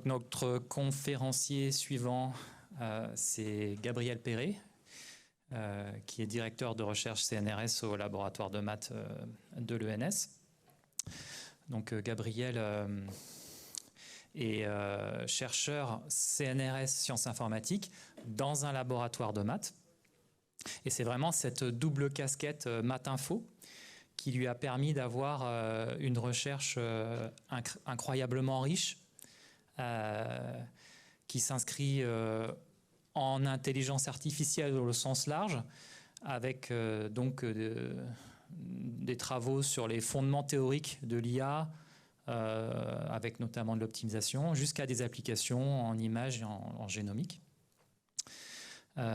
Notre conférencier suivant, c'est Gabriel Perret, qui est directeur de recherche CNRS au laboratoire de maths de l'ENS. Donc Gabriel est chercheur CNRS sciences informatiques dans un laboratoire de maths. Et c'est vraiment cette double casquette maths-info qui lui a permis d'avoir une recherche incroyablement riche, qui s'inscrit en intelligence artificielle au sens large, avec donc des travaux sur les fondements théoriques de l'IA, avec notamment de l'optimisation, jusqu'à des applications en images et en génomique.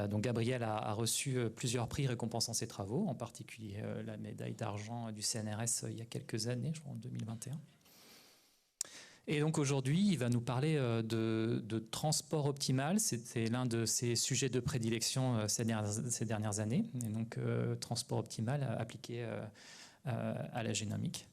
Donc Gabriel a reçu plusieurs prix récompensant ses travaux, en particulier la médaille d'argent du CNRS il y a quelques années, je crois en 2021. Et donc aujourd'hui, il va nous parler de transport optimal. C'était l'un de ses sujets de prédilection ces dernières années. Et donc transport optimal appliqué à la génomique.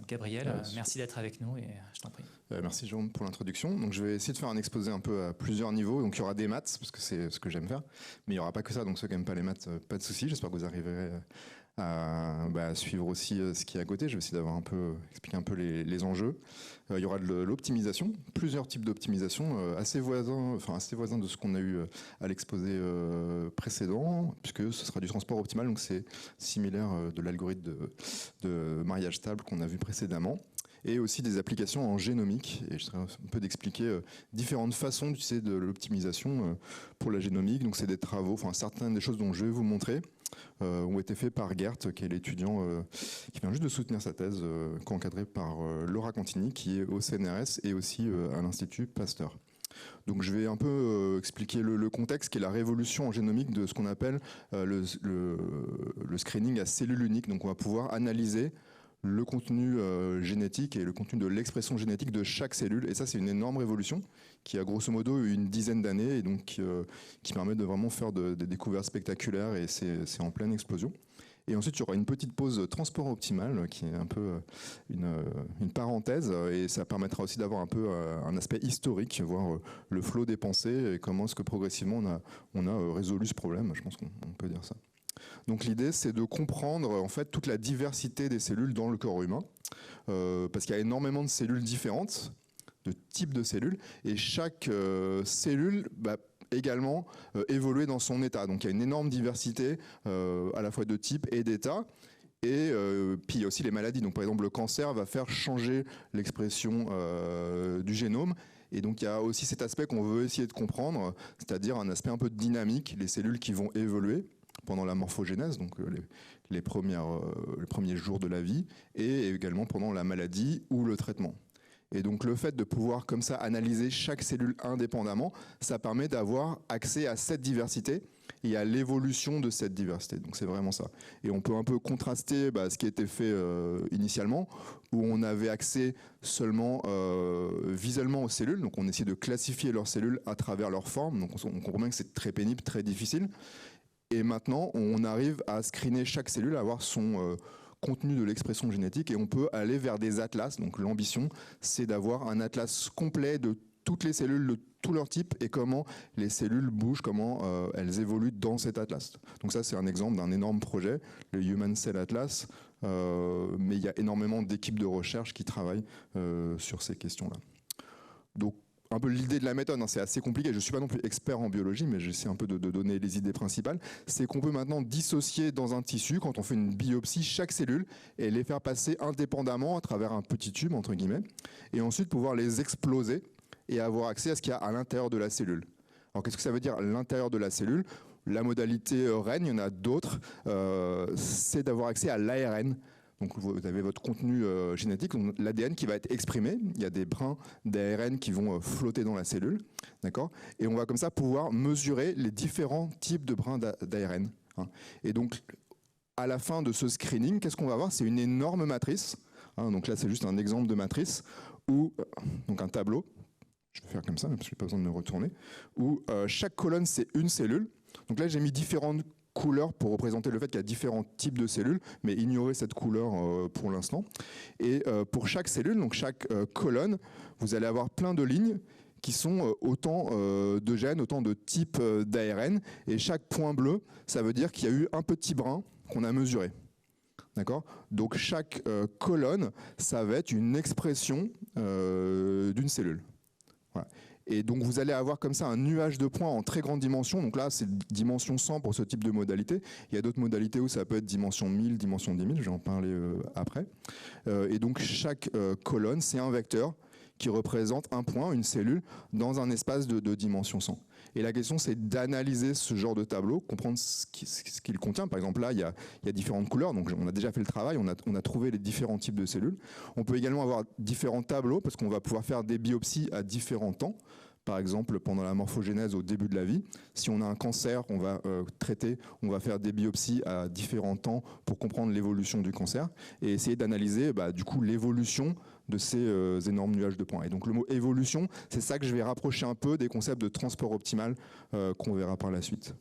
Gabriel, merci d'être avec nous et je t'en prie. Merci Jérôme pour l'introduction. Donc je vais essayer de faire un exposé un peu à plusieurs niveaux. Donc il y aura des maths, parce que c'est ce que j'aime faire, mais il n'y aura pas que ça, donc ceux qui n'aiment pas les maths, pas de souci. J'espère que vous arriverez à suivre aussi ce qui est à côté. Je vais essayer d'avoir expliquer un peu les enjeux. Il y aura de l'optimisation, plusieurs types d'optimisation, assez voisins de ce qu'on a eu à l'exposé précédent, puisque ce sera du transport optimal, donc c'est similaire de l'algorithme de mariage stable qu'on a vu précédemment. Et aussi des applications en génomique. Et je serai un peu d'expliquer différentes façons d'utiliser de l'optimisation pour la génomique. Donc c'est des travaux, certaines des choses dont je vais vous montrer ont été faits par Gert, qui est l'étudiant qui vient juste de soutenir sa thèse, co-encadrée par Laura Cantini, qui est au CNRS et aussi à l'Institut Pasteur. Donc je vais un peu expliquer le contexte, qui est la révolution en génomique de ce qu'on appelle le screening à cellules uniques. Donc on va pouvoir analyser le contenu génétique et le contenu de l'expression génétique de chaque cellule. Et ça, c'est une énorme révolution qui a grosso modo eu une dizaine d'années et donc qui permet de vraiment faire des découvertes spectaculaires, et c'est en pleine explosion. Et ensuite, il y aura une petite pause transport optimal qui est un peu une parenthèse, et ça permettra aussi d'avoir un peu un aspect historique, voir le flot des pensées et comment est-ce que progressivement on a résolu ce problème. Je pense qu'on peut dire ça. Donc l'idée, c'est de comprendre en fait toute la diversité des cellules dans le corps humain, parce qu'il y a énormément de cellules différentes, de types de cellules, et chaque cellule va également évoluer dans son état. Donc il y a une énorme diversité à la fois de type et d'état. Et puis il y a aussi les maladies. Donc par exemple, le cancer va faire changer l'expression du génome. Et donc il y a aussi cet aspect qu'on veut essayer de comprendre, c'est-à-dire un aspect un peu dynamique, les cellules qui vont évoluer pendant la morphogénèse, donc les premiers jours de la vie, et également pendant la maladie ou le traitement. Et donc le fait de pouvoir comme ça analyser chaque cellule indépendamment, ça permet d'avoir accès à cette diversité et à l'évolution de cette diversité. Donc c'est vraiment ça. Et on peut un peu contraster ce qui a été fait initialement, où on avait accès seulement visuellement aux cellules. Donc on essayait de classifier leurs cellules à travers leur forme. Donc on comprend bien que c'est très pénible, très difficile. Et maintenant, on arrive à screener chaque cellule, à avoir son contenu de l'expression génétique, et on peut aller vers des atlas. Donc l'ambition, c'est d'avoir un atlas complet de toutes les cellules, de tous leurs types, et comment les cellules bougent, comment elles évoluent dans cet atlas. Donc ça, c'est un exemple d'un énorme projet, le Human Cell Atlas, mais il y a énormément d'équipes de recherche qui travaillent sur ces questions-là. Donc, un peu l'idée de la méthode, c'est assez compliqué, je ne suis pas non plus expert en biologie, mais j'essaie un peu de donner les idées principales, c'est qu'on peut maintenant dissocier dans un tissu, quand on fait une biopsie, chaque cellule, et les faire passer indépendamment à travers un petit tube, entre guillemets, et ensuite pouvoir les exploser et avoir accès à ce qu'il y a à l'intérieur de la cellule. Alors qu'est-ce que ça veut dire l'intérieur de la cellule ? La modalité REN, il y en a d'autres, c'est d'avoir accès à l'ARN. Donc vous avez votre contenu génétique, l'ADN qui va être exprimé. Il y a des brins d'ARN qui vont flotter dans la cellule, d'accord ? Et on va comme ça pouvoir mesurer les différents types de brins d'ARN. Et donc à la fin de ce screening, qu'est-ce qu'on va avoir ? C'est une énorme matrice. Donc là, c'est juste un exemple de matrice où donc un tableau. Je vais faire comme ça, parce que je n'ai pas besoin de me retourner. Où chaque colonne, c'est une cellule. Donc là, j'ai mis différentes couleurs pour représenter le fait qu'il y a différents types de cellules, mais ignorez cette couleur pour l'instant. Et pour chaque cellule, donc chaque colonne, vous allez avoir plein de lignes qui sont autant de gènes, autant de types d'ARN. Et chaque point bleu, ça veut dire qu'il y a eu un petit brin qu'on a mesuré. D'accord ? Donc chaque colonne, ça va être une expression d'une cellule. Voilà. Et donc vous allez avoir comme ça un nuage de points en très grande dimension. Donc là, c'est dimension 100 pour ce type de modalité. Il y a d'autres modalités où ça peut être dimension 1000, dimension 10 000, je vais en parler après. Et donc chaque colonne, c'est un vecteur qui représente un point, une cellule, dans un espace de dimension 100. Et la question, c'est d'analyser ce genre de tableau, comprendre ce qu'il contient. Par exemple, là, il y a différentes couleurs, donc on a déjà fait le travail, on a trouvé les différents types de cellules. On peut également avoir différents tableaux, parce qu'on va pouvoir faire des biopsies à différents temps. Par exemple, pendant la morphogénèse au début de la vie, si on a un cancer, on va traiter, on va faire des biopsies à différents temps pour comprendre l'évolution du cancer et essayer d'analyser du coup l'évolution de ces énormes nuages de points. Et donc le mot évolution, c'est ça que je vais rapprocher un peu des concepts de transport optimal qu'on verra par la suite.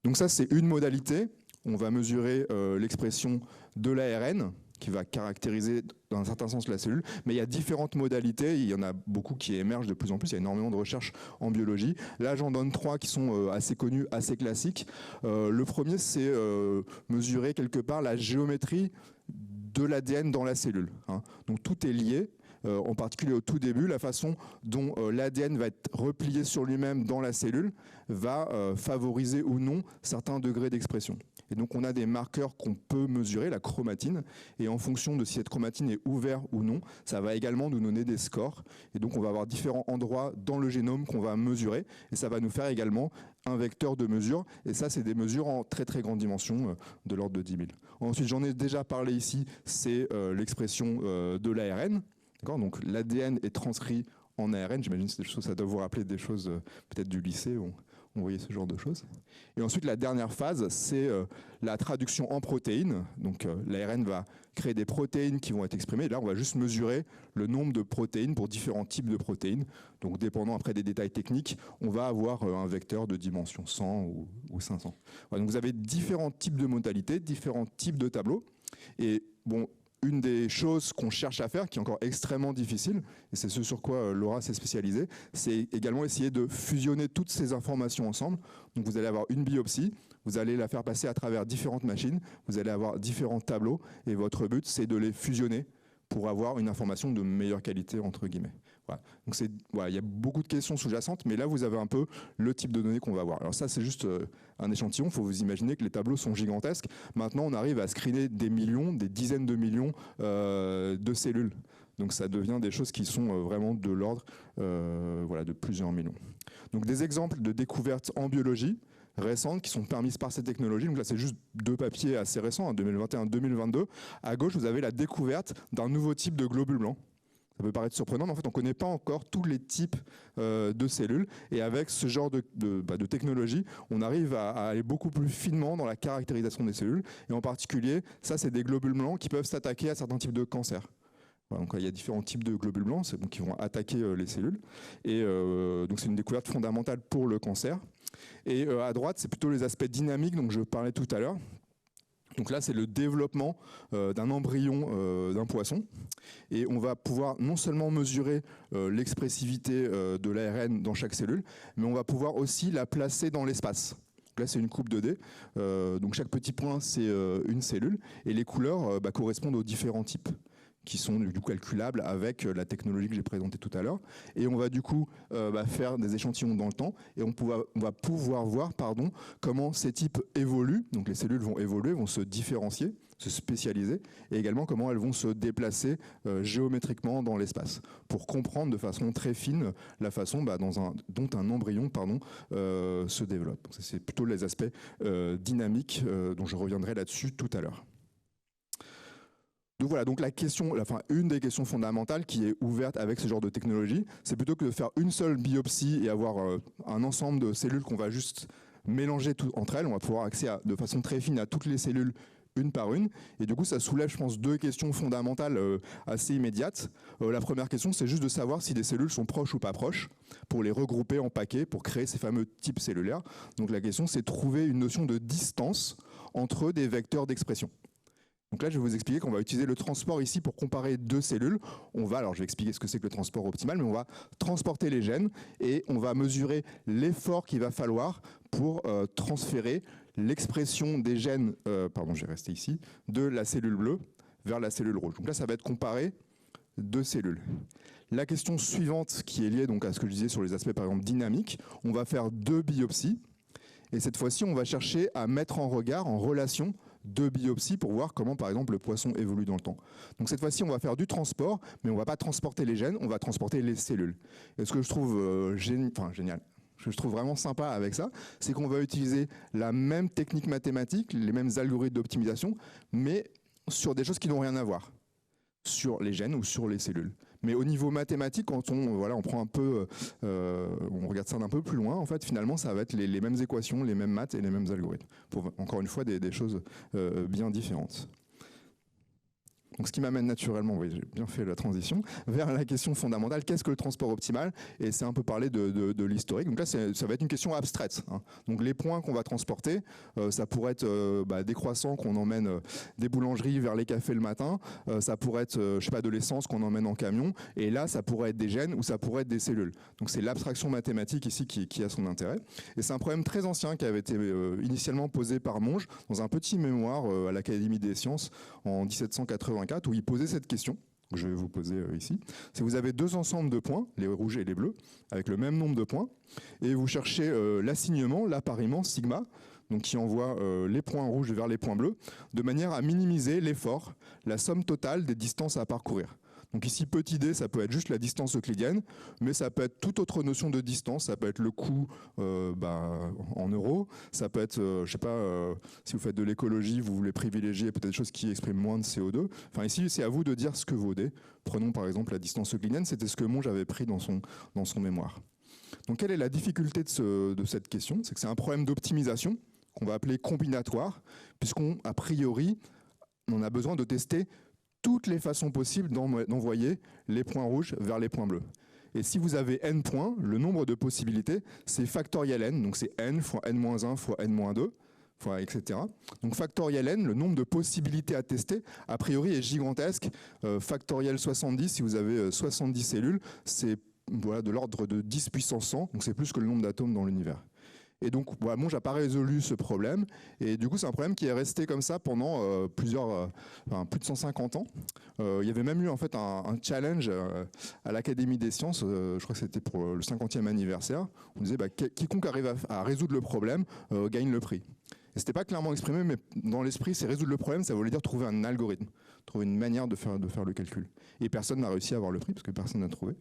Donc ça, c'est une modalité. On va mesurer l'expression de l'ARN, qui va caractériser dans un certain sens la cellule, mais il y a différentes modalités, il y en a beaucoup qui émergent de plus en plus, il y a énormément de recherches en biologie. Là j'en donne 3 qui sont assez connus, assez classiques. Le premier, c'est mesurer quelque part la géométrie de l'ADN dans la cellule. Donc tout est lié, en particulier au tout début, la façon dont l'ADN va être replié sur lui-même dans la cellule va favoriser ou non certains degrés d'expression. Et donc on a des marqueurs qu'on peut mesurer, la chromatine, et en fonction de si cette chromatine est ouverte ou non, ça va également nous donner des scores. Et donc on va avoir différents endroits dans le génome qu'on va mesurer, et ça va nous faire également un vecteur de mesure, et ça c'est des mesures en très très grande dimension, de l'ordre de 10 000. Ensuite, j'en ai déjà parlé ici, c'est l'expression de l'ARN. Donc l'ADN est transcrit en ARN, j'imagine que ça doit vous rappeler des choses peut-être du lycée, où on voyait ce genre de choses. Et ensuite, la dernière phase, c'est la traduction en protéines. Donc l'ARN va créer des protéines qui vont être exprimées. Et là, on va juste mesurer le nombre de protéines pour différents types de protéines. Donc dépendant après des détails techniques, on va avoir un vecteur de dimension 100 ou 500. Voilà, donc vous avez différents types de modalités, différents types de tableaux. Et bon, une des choses qu'on cherche à faire, qui est encore extrêmement difficile, et c'est ce sur quoi Laura s'est spécialisée, c'est également essayer de fusionner toutes ces informations ensemble. Donc vous allez avoir une biopsie, vous allez la faire passer à travers différentes machines, vous allez avoir différents tableaux, et votre but, c'est de les fusionner pour avoir une information de meilleure qualité, entre guillemets. Voilà. Donc voilà, il y a beaucoup de questions sous-jacentes, mais là vous avez un peu le type de données qu'on va avoir. Alors ça c'est juste un échantillon, il faut vous imaginer que les tableaux sont gigantesques. Maintenant on arrive à screener des millions, des dizaines de millions de cellules. Donc ça devient des choses qui sont vraiment de l'ordre de plusieurs millions. Donc des exemples de découvertes en biologie récentes qui sont permises par ces technologies. Donc là, c'est juste 2 papiers assez récents, 2021-2022. À gauche, vous avez la découverte d'un nouveau type de globules blancs. Ça peut paraître surprenant, mais en fait, on ne connaît pas encore tous les types de cellules. Et avec ce genre de technologie, on arrive à aller beaucoup plus finement dans la caractérisation des cellules. Et en particulier, ça, c'est des globules blancs qui peuvent s'attaquer à certains types de cancers. Voilà, donc, il y a différents types de globules blancs qui vont attaquer les cellules. Et donc, c'est une découverte fondamentale pour le cancer. Et à droite, c'est plutôt les aspects dynamiques dont je parlais tout à l'heure. Donc là, c'est le développement d'un embryon d'un poisson. Et on va pouvoir non seulement mesurer l'expressivité de l'ARN dans chaque cellule, mais on va pouvoir aussi la placer dans l'espace. Là, c'est une coupe 2D. Donc chaque petit point, c'est une cellule. Et les couleurs correspondent aux différents types qui sont du coup calculables avec la technologie que j'ai présentée tout à l'heure. Et on va du coup faire des échantillons dans le temps et on va pouvoir voir comment ces types évoluent. Donc les cellules vont évoluer, vont se différencier, se spécialiser, et également comment elles vont se déplacer géométriquement dans l'espace pour comprendre de façon très fine la façon dont un embryon se développe. Donc, c'est plutôt les aspects dynamiques dont je reviendrai là-dessus tout à l'heure. Donc voilà, donc une des questions fondamentales qui est ouverte avec ce genre de technologie, c'est plutôt que de faire une seule biopsie et avoir un ensemble de cellules qu'on va juste mélanger entre elles, on va pouvoir avoir accès de façon très fine à toutes les cellules une par une. Et du coup, ça soulève, je pense, 2 questions fondamentales assez immédiates. La première question, c'est juste de savoir si des cellules sont proches ou pas proches, pour les regrouper en paquets, pour créer ces fameux types cellulaires. Donc la question, c'est de trouver une notion de distance entre des vecteurs d'expression. Donc là, je vais vous expliquer qu'on va utiliser le transport ici pour comparer deux cellules. Alors je vais expliquer ce que c'est que le transport optimal, mais on va transporter les gènes et on va mesurer l'effort qu'il va falloir pour transférer l'expression des gènes, je vais rester ici, de la cellule bleue vers la cellule rouge. Donc là, ça va être comparé deux cellules. La question suivante, qui est liée donc à ce que je disais sur les aspects par exemple dynamiques, on va faire deux biopsies et cette fois-ci on va chercher à mettre en regard, en relation, deux biopsies pour voir comment par exemple le poisson évolue dans le temps. Donc cette fois-ci on va faire du transport, mais on ne va pas transporter les gènes, on va transporter les cellules. Et ce que je trouve génial, ce que je trouve vraiment sympa avec ça, c'est qu'on va utiliser la même technique mathématique, les mêmes algorithmes d'optimisation, mais sur des choses qui n'ont rien à voir, sur les gènes ou sur les cellules. Mais au niveau mathématique, quand on prend un peu, on regarde ça d'un peu plus loin, en fait, finalement, ça va être les mêmes équations, les mêmes maths et les mêmes algorithmes. Pour, encore une fois, des choses bien différentes. Donc, ce qui m'amène naturellement, oui, j'ai bien fait la transition, vers la question fondamentale, qu'est-ce que le transport optimal? Et c'est un peu parler de l'historique. Donc là, ça va être une question abstraite, hein. Donc les points qu'on va transporter, ça pourrait être des croissants qu'on emmène des boulangeries vers les cafés le matin, ça pourrait être, je sais pas, de l'essence qu'on emmène en camion, et là, ça pourrait être des gènes ou ça pourrait être des cellules. Donc c'est l'abstraction mathématique ici qui a son intérêt. Et c'est un problème très ancien qui avait été initialement posé par Monge dans un petit mémoire à l'Académie des sciences en 1784, où il posait cette question, que je vais vous poser ici. Si vous avez deux ensembles de points, les rouges et les bleus, avec le même nombre de points, et vous cherchez l'assignement, l'appariement, sigma, donc qui envoie les points rouges vers les points bleus, de manière à minimiser l'effort, la somme totale des distances à parcourir. Donc ici, petit d, ça peut être juste la distance euclidienne, mais ça peut être toute autre notion de distance. Ça peut être le coût en euros. Ça peut être, je sais pas, si vous faites de l'écologie, vous voulez privilégier peut-être des choses qui expriment moins de CO2. Enfin ici, c'est à vous de dire ce que vaut d. Prenons par exemple la distance euclidienne. C'était ce que Monge avait pris dans son mémoire. Donc quelle est la difficulté de cette question? C'est que c'est un problème d'optimisation qu'on va appeler combinatoire, puisqu'on, a priori, on a besoin de tester toutes les façons possibles d'envoyer les points rouges vers les points bleus. Et si vous avez n points, le nombre de possibilités, c'est factoriel n, donc c'est n fois n-1 fois n-2, etc. Donc factoriel n, le nombre de possibilités à tester, a priori est gigantesque. Factoriel 70, si vous avez 70 cellules, c'est de l'ordre de 10 puissance 100, donc c'est plus que le nombre d'atomes dans l'univers. Et donc, Monge n'a pas résolu ce problème. Et du coup, c'est un problème qui est resté comme ça pendant plus de 150 ans. Il y avait même eu en fait un challenge à l'Académie des sciences, je crois que c'était pour le 50e anniversaire. On disait quiconque arrive à résoudre le problème gagne le prix. Et c'était pas clairement exprimé, mais dans l'esprit, c'est résoudre le problème, ça voulait dire trouver un algorithme, trouver une manière de faire le calcul. Et personne n'a réussi à avoir le prix, parce que personne n'a trouvé.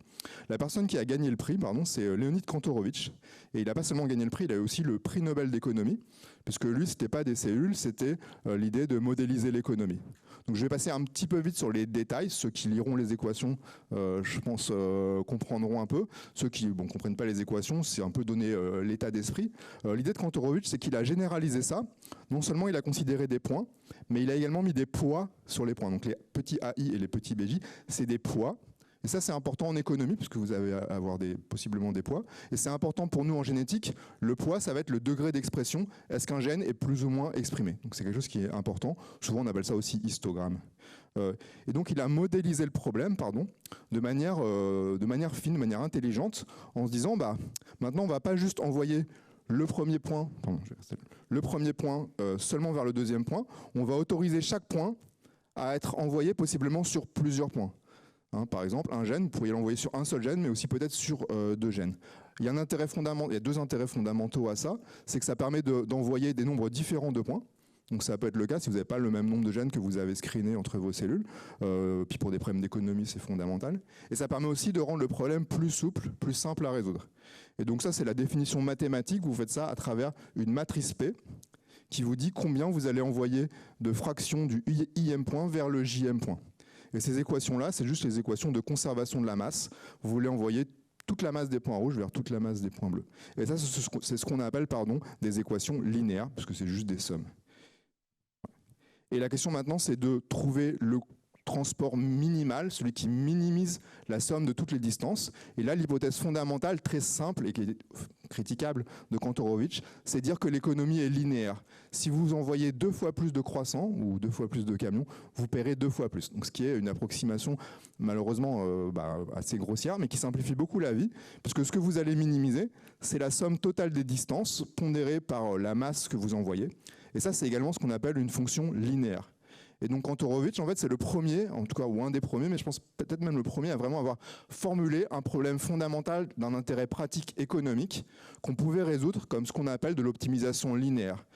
La personne qui a gagné le prix, c'est Leonid Kantorowicz. Et il n'a pas seulement gagné le prix, il a eu aussi le prix Nobel d'économie, puisque lui, c'était pas des cellules, c'était l'idée de modéliser l'économie. Donc je vais passer un petit peu vite sur les détails. Ceux qui liront les équations, je pense, comprendront un peu. Ceux qui ne comprennent pas les équations, c'est un peu donner l'état d'esprit. L'idée de Kantorowicz, c'est qu'il a généralisé ça. Non seulement il a considéré des points, mais il a également mis des poids sur les points. Donc les petits AI et les petits BJ, c'est des poids. Et ça, c'est important en économie, puisque vous allez avoir possiblement des poids. Et c'est important pour nous en génétique. Le poids, ça va être le degré d'expression. Est-ce qu'un gène est plus ou moins exprimé? Donc c'est quelque chose qui est important. Souvent, on appelle ça aussi histogramme. Et donc, il a modélisé le problème, de manière fine, de manière intelligente, en se disant, maintenant, on ne va pas juste envoyer le premier point, seulement vers le deuxième point. On va autoriser chaque point à être envoyé possiblement sur plusieurs points. Par exemple, un gène, vous pourriez l'envoyer sur un seul gène, mais aussi peut-être sur deux gènes. Il y a deux intérêts fondamentaux à ça, c'est que ça permet d'envoyer des nombres différents de points. Donc ça peut être le cas si vous n'avez pas le même nombre de gènes que vous avez screenés entre vos cellules. Puis pour des problèmes d'économie, c'est fondamental. Et ça permet aussi de rendre le problème plus souple, plus simple à résoudre. Et donc ça, c'est la définition mathématique. Vous faites ça à travers une matrice P qui vous dit combien vous allez envoyer de fractions du IM point vers le JM point. Et ces équations-là, c'est juste les équations de conservation de la masse. Vous voulez envoyer toute la masse des points rouges vers toute la masse des points bleus. Et ça, c'est ce qu'on appelle des équations linéaires, parce que c'est juste des sommes. Et la question maintenant, c'est de trouver transport minimal, celui qui minimise la somme de toutes les distances. Et là, l'hypothèse fondamentale, très simple et qui est critiquable de Kantorovich, c'est dire que l'économie est linéaire. Si vous envoyez 2 fois plus de croissants ou 2 fois plus de camions, vous paierez 2 fois plus. Donc, ce qui est une approximation malheureusement assez grossière, mais qui simplifie beaucoup la vie, puisque ce que vous allez minimiser, c'est la somme totale des distances pondérée par la masse que vous envoyez. Et ça, c'est également ce qu'on appelle une fonction linéaire. Et donc Kantorovich, en fait, c'est le premier, en tout cas, ou un des premiers, mais je pense peut-être même le premier à vraiment avoir formulé un problème fondamental d'un intérêt pratique économique qu'on pouvait résoudre comme ce qu'on appelle de l'optimisation linéaire.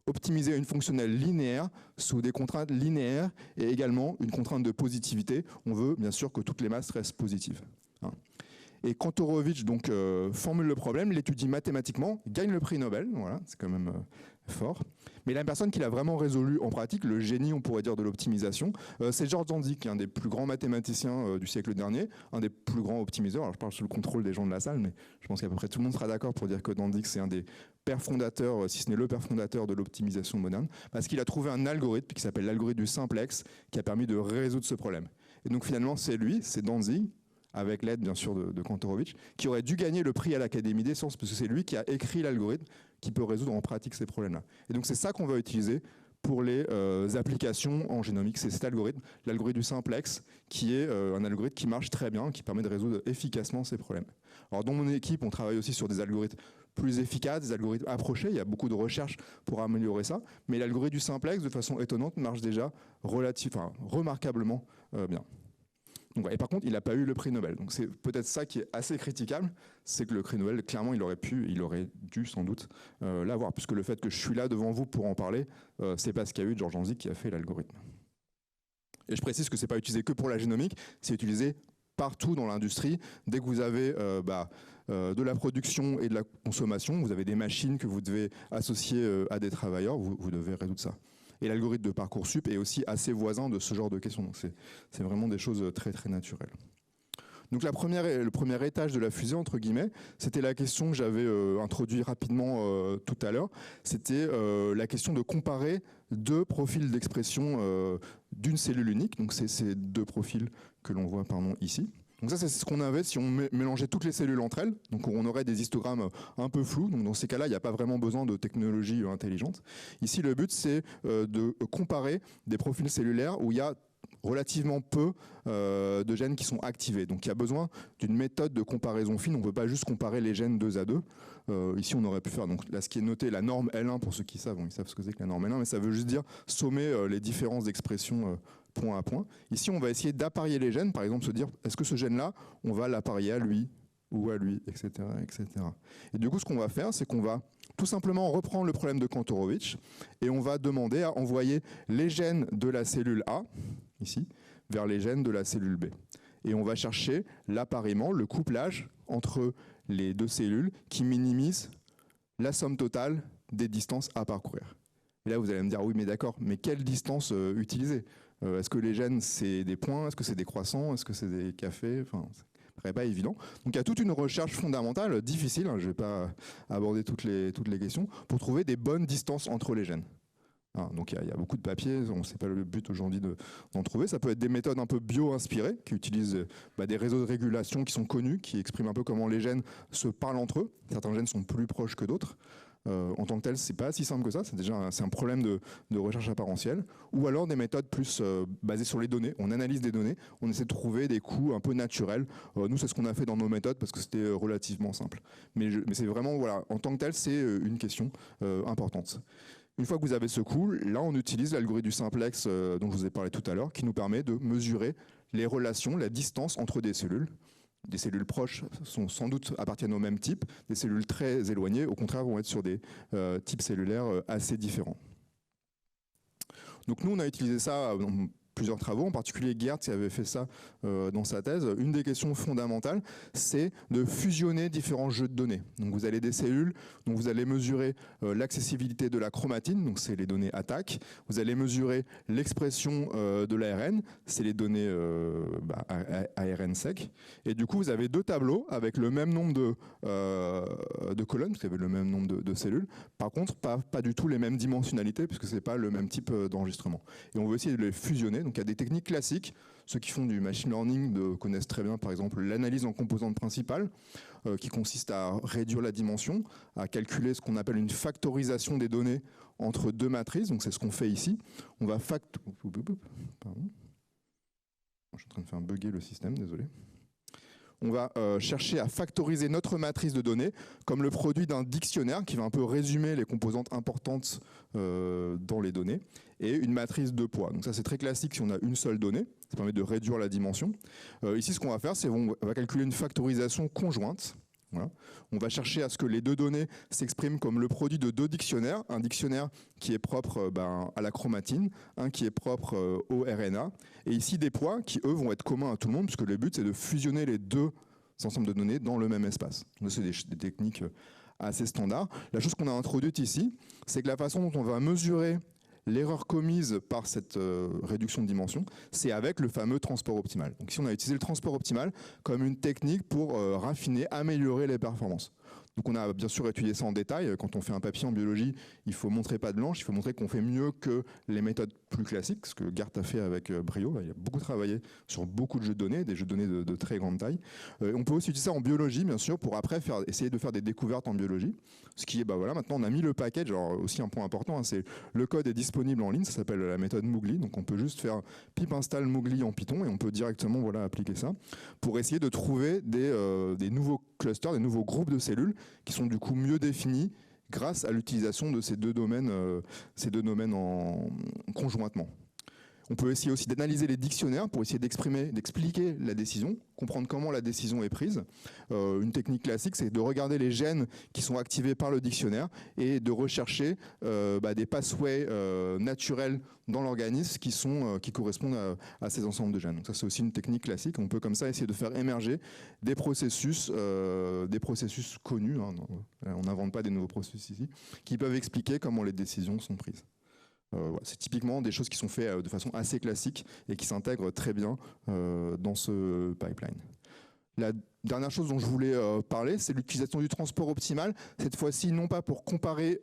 Optimiser une fonctionnelle linéaire sous des contraintes linéaires et également une contrainte de positivité. On veut bien sûr que toutes les masses restent positives. Et Kantorovich donc formule le problème, l'étudie mathématiquement, gagne le prix Nobel, voilà, c'est quand même fort. Mais la personne qui l'a vraiment résolu en pratique, le génie on pourrait dire de l'optimisation, c'est George Dantzig, qui est un des plus grands mathématiciens du siècle dernier, un des plus grands optimiseurs. Alors je parle sous le contrôle des gens de la salle, mais je pense qu'à peu près tout le monde sera d'accord pour dire que Dantzig c'est un des pères fondateurs, si ce n'est le père fondateur de l'optimisation moderne, parce qu'il a trouvé un algorithme qui s'appelle l'algorithme du simplex, qui a permis de résoudre ce problème. Et donc finalement c'est lui, c'est Dantzig, avec l'aide bien sûr de Kantorovich, qui aurait dû gagner le prix à l'Académie des sciences, parce que c'est lui qui a écrit l'algorithme qui peut résoudre en pratique ces problèmes-là. Et donc c'est ça qu'on va utiliser pour les applications en génomique, c'est cet algorithme, l'algorithme du simplex, qui est un algorithme qui marche très bien, qui permet de résoudre efficacement ces problèmes. Alors dans mon équipe, on travaille aussi sur des algorithmes plus efficaces, des algorithmes approchés, il y a beaucoup de recherches pour améliorer ça, mais l'algorithme du simplex, de façon étonnante, marche déjà remarquablement bien. Donc, et par contre, il n'a pas eu le prix Nobel. Donc c'est peut-être ça qui est assez critiquable, c'est que le prix Nobel, clairement, il aurait dû sans doute l'avoir, puisque le fait que je suis là devant vous pour en parler, c'est parce qu'il y a eu George Dantzig qui a fait l'algorithme. Et je précise que c'est pas utilisé que pour la génomique, c'est utilisé partout dans l'industrie. Dès que vous avez de la production et de la consommation, vous avez des machines que vous devez associer à des travailleurs, vous devez résoudre ça. Et l'algorithme de Parcoursup est aussi assez voisin de ce genre de questions. Donc c'est vraiment des choses très très naturelles. Donc le premier étage de la fusée, entre guillemets, c'était la question que j'avais introduite rapidement tout à l'heure. C'était la question de comparer 2 profils d'expression d'une cellule unique. Donc c'est ces 2 profils que l'on voit ici. Donc ça, c'est ce qu'on avait si on mélangeait toutes les cellules entre elles. Donc on aurait des histogrammes un peu flous. Donc dans ces cas-là, il n'y a pas vraiment besoin de technologie intelligente. Ici, le but, c'est de comparer des profils cellulaires où il y a relativement peu de gènes qui sont activés. Donc il y a besoin d'une méthode de comparaison fine. On ne peut pas juste comparer les gènes 2 à 2. Ici, on aurait pu faire, donc là, ce qui est noté, la norme L1, pour ceux qui savent, ils savent ce que c'est que la norme L1, mais ça veut juste dire sommer les différences d'expression point à point. Ici, on va essayer d'apparier les gènes, par exemple se dire, est-ce que ce gène-là, on va l'apparier à lui ou à lui, etc., etc. Et du coup, ce qu'on va faire, c'est qu'on va tout simplement reprendre le problème de Kantorovich et on va demander à envoyer les gènes de la cellule A, ici, vers les gènes de la cellule B. Et on va chercher l'appariement, le couplage entre les 2 cellules qui minimise la somme totale des distances à parcourir. Et là, vous allez me dire, oui, mais d'accord, mais quelle distance utiliser ? Est-ce que les gènes, c'est des points ? Est-ce que c'est des croissants ? Est-ce que c'est des cafés ? Enfin, c'est pas évident. Donc il y a toute une recherche fondamentale, difficile, je ne vais pas aborder toutes les questions, pour trouver des bonnes distances entre les gènes. Donc il y a beaucoup de papiers, c'est pas le but aujourd'hui d'en trouver. Ça peut être des méthodes un peu bio-inspirées, qui utilisent des réseaux de régulation qui sont connus, qui expriment un peu comment les gènes se parlent entre eux. Certains gènes sont plus proches que d'autres. En tant que tel, c'est pas si simple que ça, c'est un problème de recherche apparentielle, ou alors des méthodes plus basées sur les données. On analyse des données, on essaie de trouver des coûts un peu naturels. Nous, c'est ce qu'on a fait dans nos méthodes parce que c'était relativement simple. Mais c'est vraiment, voilà, en tant que tel, c'est une question importante. Une fois que vous avez ce coût, là, on utilise l'algorithme du simplex dont je vous ai parlé tout à l'heure, qui nous permet de mesurer les relations, la distance entre des cellules. Des cellules proches sont sans doute appartiennent au même type, des cellules très éloignées, au contraire, vont être sur des types cellulaires assez différents. Donc nous, on a utilisé ça dans plusieurs travaux, en particulier Geertz qui avait fait ça dans sa thèse. Une des questions fondamentales, c'est de fusionner différents jeux de données. Donc vous avez des cellules dont vous allez mesurer l'accessibilité de la chromatine, donc c'est les données attaques. Vous allez mesurer l'expression de l'ARN, c'est les données ARN sec. Et du coup, vous avez 2 tableaux avec le même nombre de colonnes, vous avez le même nombre de cellules. Par contre, pas du tout les mêmes dimensionnalités, puisque c'est pas le même type d'enregistrement. Et on veut essayer de les fusionner, données. Donc il y a des techniques classiques. Ceux qui font du machine learning connaissent très bien, par exemple, l'analyse en composantes principales, qui consiste à réduire la dimension, à calculer ce qu'on appelle une factorisation des données entre deux matrices. Donc c'est ce qu'on fait ici. On va Pardon. Je suis en train de faire bugger le système, désolé. On va chercher à factoriser notre matrice de données comme le produit d'un dictionnaire qui va un peu résumer les composantes importantes dans les données, et une matrice de poids. Donc ça, c'est très classique si on a une seule donnée. Ça permet de réduire la dimension. Ici, ce qu'on va faire, c'est qu'on va calculer une factorisation conjointe. Voilà. On va chercher à ce que les deux données s'expriment comme le produit de deux dictionnaires, un dictionnaire qui est propre à la chromatine, un qui est propre au RNA, et ici des poids qui, eux, vont être communs à tout le monde, puisque le but, c'est de fusionner les deux ensembles de données dans le même espace. Donc, c'est des techniques assez standards. La chose qu'on a introduite ici, c'est que la façon dont on va mesurer l'erreur commise par cette réduction de dimension, c'est avec le fameux transport optimal. Donc ici, on a utilisé le transport optimal comme une technique pour raffiner, améliorer les performances. Donc on a bien sûr étudié ça en détail. Quand on fait un papier en biologie, il faut montrer patte blanche, il faut montrer qu'on fait mieux que les méthodes plus classiques, ce que Gart a fait avec brio. Il a beaucoup travaillé sur beaucoup de jeux de données, des jeux de données de très grande taille. On peut aussi utiliser ça en biologie, bien sûr, pour après essayer de faire des découvertes en biologie. Ce qui est, voilà, maintenant on a mis le package. Alors aussi un point important, hein, c'est le code est disponible en ligne, ça s'appelle la méthode Moogly. Donc on peut juste faire pip install Moogly en Python et on peut directement appliquer ça pour essayer de trouver des nouveaux clusters, des nouveaux groupes de cellules qui sont du coup mieux définis grâce à l'utilisation de ces deux domaines conjointement. On peut essayer aussi d'analyser les dictionnaires pour essayer d'expliquer la décision, comprendre comment la décision est prise. Une technique classique, c'est de regarder les gènes qui sont activés par le dictionnaire et de rechercher des pathways naturels dans l'organisme qui correspondent à ces ensembles de gènes. Donc ça, c'est aussi une technique classique. On peut comme ça essayer de faire émerger des processus connus. Hein, on n'invente pas des nouveaux processus ici, qui peuvent expliquer comment les décisions sont prises. C'est typiquement des choses qui sont faites de façon assez classique et qui s'intègrent très bien dans ce pipeline. La dernière chose dont je voulais parler, c'est l'utilisation du transport optimal. Cette fois-ci, non pas pour comparer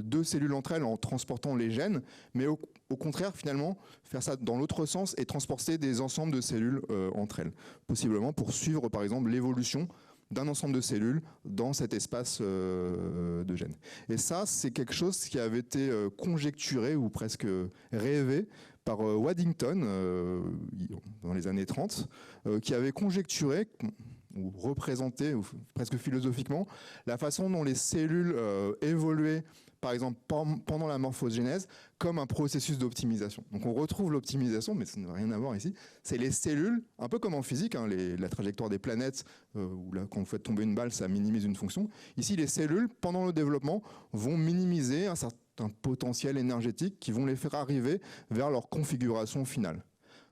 deux cellules entre elles en transportant les gènes, mais au contraire, finalement, faire ça dans l'autre sens et transporter des ensembles de cellules entre elles. Possiblement pour suivre, par exemple, l'évolution d'un ensemble de cellules dans cet espace de gènes. Et ça, c'est quelque chose qui avait été conjecturé ou presque rêvé par Waddington dans les années 30, qui avait conjecturé ou représenté, ou presque philosophiquement, la façon dont les cellules évoluaient, par exemple pendant la morphogénèse, comme un processus d'optimisation. Donc on retrouve l'optimisation, mais ça n'a rien à voir ici. C'est les cellules, un peu comme en physique, hein, la trajectoire des planètes, où là, quand vous faites tomber une balle, ça minimise une fonction. Ici, les cellules, pendant le développement, vont minimiser un certain potentiel énergétique qui vont les faire arriver vers leur configuration finale.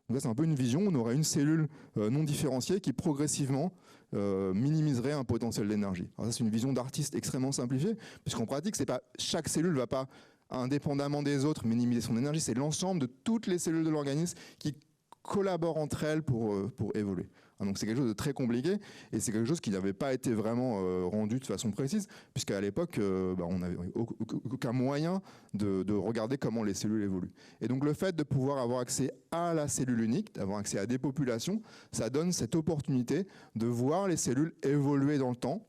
Donc c'est un peu une vision, on aurait une cellule non différenciée qui progressivement minimiserait un potentiel d'énergie. Alors ça, c'est une vision d'artiste extrêmement simplifiée, puisqu'en pratique, c'est pas, chaque cellule ne va pas, indépendamment des autres, minimiser son énergie, c'est l'ensemble de toutes les cellules de l'organisme qui collaborent entre elles pour évoluer. Donc c'est quelque chose de très compliqué et c'est quelque chose qui n'avait pas été vraiment rendu de façon précise, puisqu'à l'époque, on n'avait aucun moyen de regarder comment les cellules évoluent. Et donc le fait de pouvoir avoir accès à la cellule unique, d'avoir accès à des populations, ça donne cette opportunité de voir les cellules évoluer dans le temps,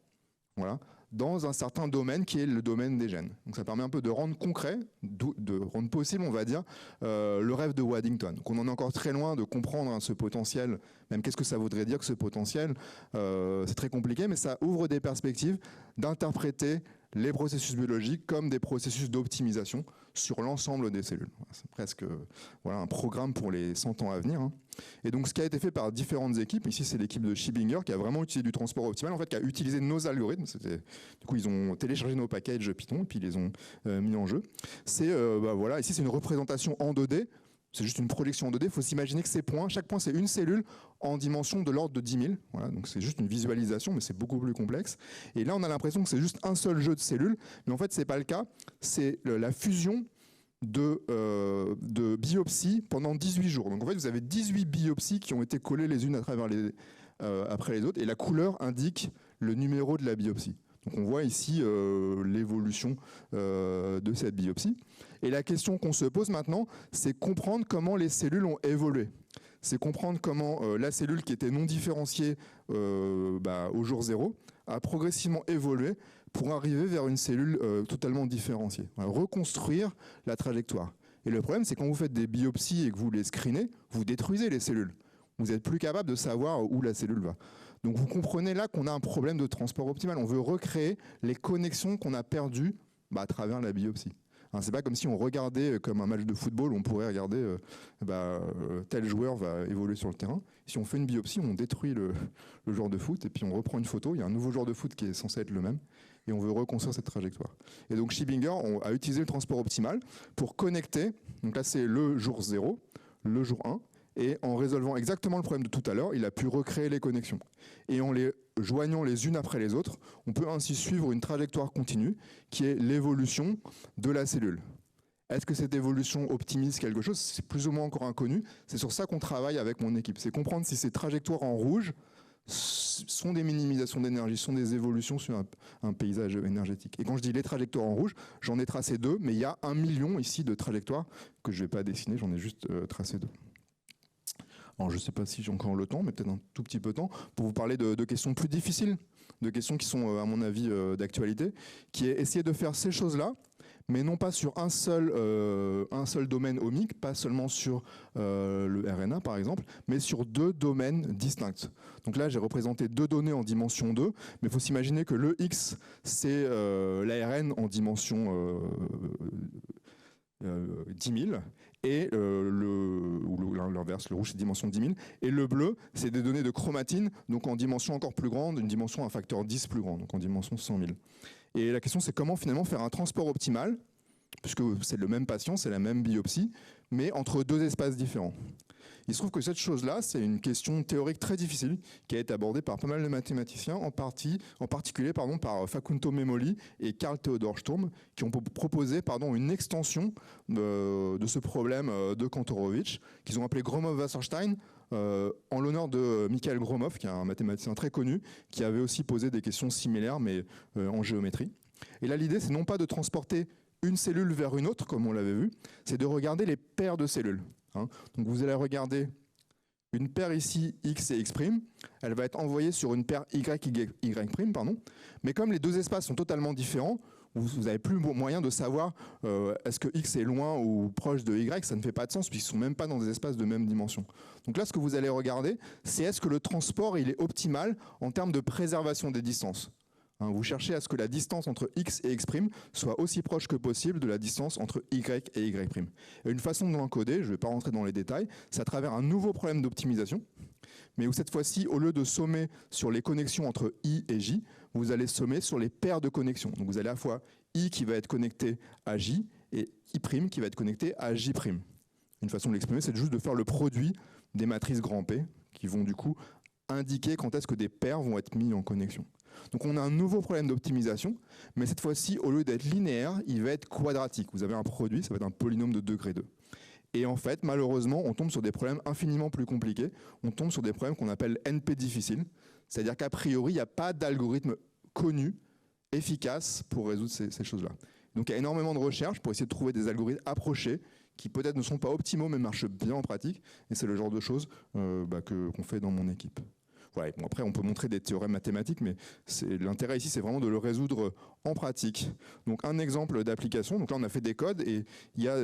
voilà, dans un certain domaine qui est le domaine des gènes. Donc ça permet un peu de rendre concret, de rendre possible, on va dire, le rêve de Waddington. Donc on en est encore très loin de comprendre ce potentiel, même qu'est-ce que ça voudrait dire que ce potentiel, c'est très compliqué, mais ça ouvre des perspectives d'interpréter les processus biologiques comme des processus d'optimisation sur l'ensemble des cellules. C'est presque un programme pour les 100 ans à venir. Hein. Et donc ce qui a été fait par différentes équipes, ici c'est l'équipe de Shibinger qui a vraiment utilisé du transport optimal, en fait qui a utilisé nos algorithmes. Du coup ils ont téléchargé nos packages Python et puis ils les ont mis en jeu. C'est ici c'est une représentation en 2D. C'est juste une projection en 2D. Il faut s'imaginer que ces points, chaque point, c'est une cellule en dimension de l'ordre de 10 000. Voilà, donc c'est juste une visualisation, mais c'est beaucoup plus complexe. Et là, on a l'impression que c'est juste un seul jeu de cellules. Mais en fait, ce n'est pas le cas. C'est la fusion de biopsies pendant 18 jours. Donc en fait, vous avez 18 biopsies qui ont été collées les unes après les autres. Et la couleur indique le numéro de la biopsie. Donc on voit ici l'évolution de cette biopsie. Et la question qu'on se pose maintenant, c'est comprendre comment les cellules ont évolué. C'est comprendre comment la cellule qui était non différenciée au jour 0 a progressivement évolué pour arriver vers une cellule totalement différenciée. Reconstruire la trajectoire. Et le problème, c'est quand vous faites des biopsies et que vous les screenez, vous détruisez les cellules. Vous n'êtes plus capable de savoir où la cellule va. Donc vous comprenez là qu'on a un problème de transport optimal. On veut recréer les connexions qu'on a perdues à travers la biopsie. C'est pas comme si on regardait comme un match de football, on pourrait regarder tel joueur va évoluer sur le terrain. Si on fait une biopsie, on détruit le joueur de foot et puis on reprend une photo, il y a un nouveau joueur de foot qui est censé être le même et on veut reconstruire cette trajectoire. Et donc Shibinger a utilisé le transport optimal pour connecter, donc là c'est le jour 0, le jour 1, et en résolvant exactement le problème de tout à l'heure, il a pu recréer les connexions. Et en les joignant les unes après les autres, on peut ainsi suivre une trajectoire continue qui est l'évolution de la cellule. Est-ce que cette évolution optimise quelque chose? C'est plus ou moins encore inconnu. C'est sur ça qu'on travaille avec mon équipe. C'est comprendre si ces trajectoires en rouge sont des minimisations d'énergie, sont des évolutions sur un paysage énergétique. Et quand je dis les trajectoires en rouge, j'en ai tracé 2, mais il y a 1 million ici de trajectoires que je ne vais pas dessiner, j'en ai juste tracé 2. Alors je ne sais pas si j'ai encore le temps, mais peut-être un tout petit peu de temps, pour vous parler de questions plus difficiles, de questions qui sont, à mon avis, d'actualité, qui est essayer de faire ces choses-là, mais non pas sur un seul domaine omique, pas seulement sur le RNA par exemple, mais sur 2 domaines distincts. Donc là, j'ai représenté 2 données en dimension 2, mais il faut s'imaginer que le X, c'est l'ARN en dimension 10 000, et l'inverse, le rouge c'est dimension 10 000, et le bleu c'est des données de chromatine, donc en dimension encore plus grande, une dimension un facteur 10 plus grand, donc en dimension 100 000. Et la question c'est comment finalement faire un transport optimal, puisque c'est le même patient, c'est la même biopsie, mais entre 2 espaces différents. Il se trouve que cette chose-là, c'est une question théorique très difficile qui a été abordée par pas mal de mathématiciens, en particulier par Facunto Memoli et Karl Theodor Sturm, qui ont proposé une extension de ce problème de Kantorowicz, qu'ils ont appelé Gromov-Wasserstein, en l'honneur de Mikhail Gromov, qui est un mathématicien très connu, qui avait aussi posé des questions similaires, mais en géométrie. Et là, l'idée, c'est non pas de transporter une cellule vers une autre, comme on l'avait vu, c'est de regarder les paires de cellules. Donc vous allez regarder une paire ici, X et X', elle va être envoyée sur une paire Y, Y', mais comme les 2 espaces sont totalement différents, vous n'avez plus moyen de savoir est-ce que X est loin ou proche de Y, ça ne fait pas de sens puisqu'ils ne sont même pas dans des espaces de même dimension. Donc là, ce que vous allez regarder, c'est est-ce que le transport il est optimal en termes de préservation des distances. Vous cherchez à ce que la distance entre X et X' soit aussi proche que possible de la distance entre Y et Y'. Et une façon de l'encoder, je ne vais pas rentrer dans les détails, c'est à travers un nouveau problème d'optimisation, mais où cette fois-ci, au lieu de sommer sur les connexions entre I et J, vous allez sommer sur les paires de connexions. Donc vous avez à la fois I qui va être connecté à J et I' qui va être connecté à J'. Une façon de l'exprimer, c'est juste de faire le produit des matrices grand P qui vont du coup indiquer quand est-ce que des paires vont être mis en connexion. Donc on a un nouveau problème d'optimisation, mais cette fois-ci, au lieu d'être linéaire, il va être quadratique. Vous avez un produit, ça va être un polynôme de degré 2. Et en fait, malheureusement, on tombe sur des problèmes infiniment plus compliqués. On tombe sur des problèmes qu'on appelle NP difficiles. C'est-à-dire qu'a priori, il n'y a pas d'algorithme connu, efficace pour résoudre ces choses-là. Donc il y a énormément de recherches pour essayer de trouver des algorithmes approchés qui peut-être ne sont pas optimaux mais marchent bien en pratique. Et c'est le genre de choses qu'on fait dans mon équipe. Ouais, bon, après, on peut montrer des théorèmes mathématiques, mais l'intérêt ici, c'est vraiment de le résoudre en pratique. Donc, un exemple d'application. Donc là, on a fait des codes et il y a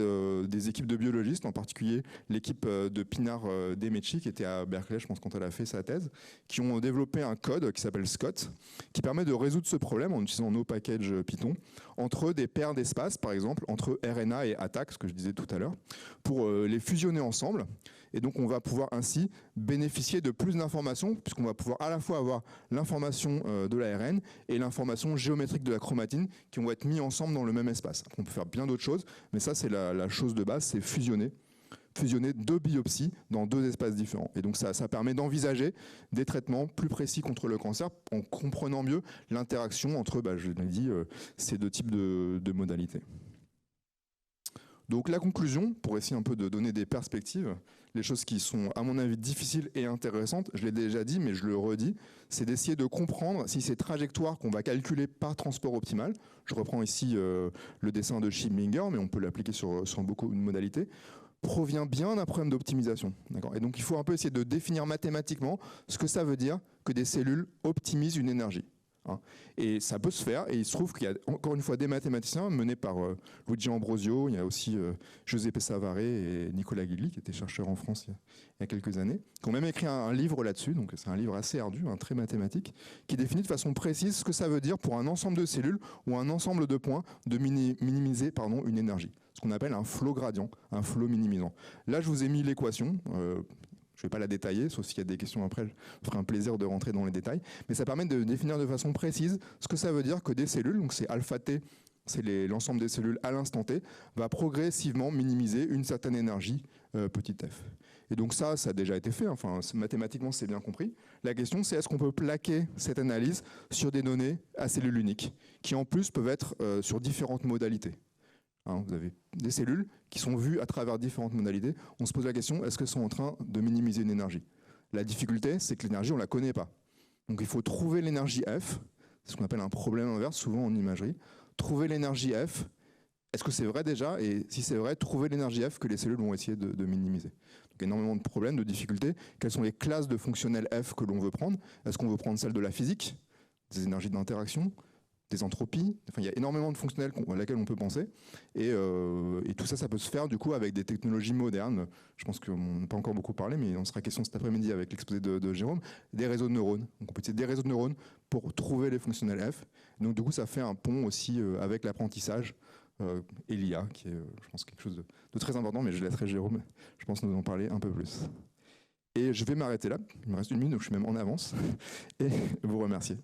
des équipes de biologistes, en particulier l'équipe de Pinar Demechi, qui était à Berkeley, je pense, quand elle a fait sa thèse, qui ont développé un code qui s'appelle SCOT, qui permet de résoudre ce problème en utilisant nos packages Python, entre des paires d'espaces, par exemple, entre RNA et ATAC, ce que je disais tout à l'heure, pour les fusionner ensemble. Et donc, on va pouvoir ainsi bénéficier de plus d'informations, puisqu'on va pouvoir à la fois avoir l'information de l'ARN et l'information géométrique de la chromatine qui vont être mis ensemble dans le même espace. Après, on peut faire bien d'autres choses, mais ça, c'est la chose de base, c'est fusionner 2 biopsies dans 2 espaces différents. Et donc, ça permet d'envisager des traitements plus précis contre le cancer en comprenant mieux l'interaction entre, je l'ai dit, ces 2 types de modalités. Donc la conclusion, pour essayer un peu de donner des perspectives, les choses qui sont, à mon avis, difficiles et intéressantes, je l'ai déjà dit, mais je le redis, c'est d'essayer de comprendre si ces trajectoires qu'on va calculer par transport optimal, je reprends ici le dessin de Schminger, mais on peut l'appliquer sur beaucoup de modalités, provient bien d'un problème d'optimisation. Et donc il faut un peu essayer de définir mathématiquement ce que ça veut dire que des cellules optimisent une énergie. Et ça peut se faire, et il se trouve qu'il y a encore une fois des mathématiciens menés par Luigi Ambrosio, il y a aussi Giuseppe Savare et Nicolas Guigli, qui étaient chercheurs en France il y a quelques années, qui ont même écrit un livre là-dessus, donc c'est un livre assez ardu, très mathématique, qui définit de façon précise ce que ça veut dire pour un ensemble de cellules ou un ensemble de points de minimiser une énergie. Ce qu'on appelle un flow gradient, un flow minimisant. Là, je vous ai mis l'équation. Je ne vais pas la détailler, sauf s'il y a des questions après, je me ferai un plaisir de rentrer dans les détails. Mais ça permet de définir de façon précise ce que ça veut dire que des cellules, donc c'est alpha T, c'est l'ensemble des cellules à l'instant T, va progressivement minimiser une certaine énergie petit f. Et donc ça a déjà été fait, mathématiquement c'est bien compris. La question c'est est-ce qu'on peut plaquer cette analyse sur des données à cellules uniques, qui en plus peuvent être sur différentes modalités. Vous avez des cellules qui sont vues à travers différentes modalités. On se pose la question, est-ce qu'elles sont en train de minimiser une énergie? La difficulté, c'est que l'énergie, on ne la connaît pas. Donc il faut trouver l'énergie F, c'est ce qu'on appelle un problème inverse, souvent en imagerie. Trouver l'énergie F, est-ce que c'est vrai déjà? Et si c'est vrai, trouver l'énergie F que les cellules vont essayer de minimiser. Donc énormément de problèmes, de difficultés. Quelles sont les classes de fonctionnels F que l'on veut prendre? Est-ce qu'on veut prendre celle de la physique, des énergies d'interaction, des entropies, il y a énormément de fonctionnels à laquelle on peut penser, et tout ça, ça peut se faire du coup avec des technologies modernes. Je pense qu'on n'a pas encore beaucoup parlé, mais on sera question cet après-midi avec l'exposé de Jérôme, des réseaux de neurones. Donc on peut utiliser des réseaux de neurones pour trouver les fonctionnels F. Donc du coup, ça fait un pont aussi avec l'apprentissage et l'IA, qui est, je pense, quelque chose de très important, mais je laisserai Jérôme, je pense, nous en parler un peu plus. Et je vais m'arrêter là, il me reste 1 minute, donc je suis même en avance, et vous remercier.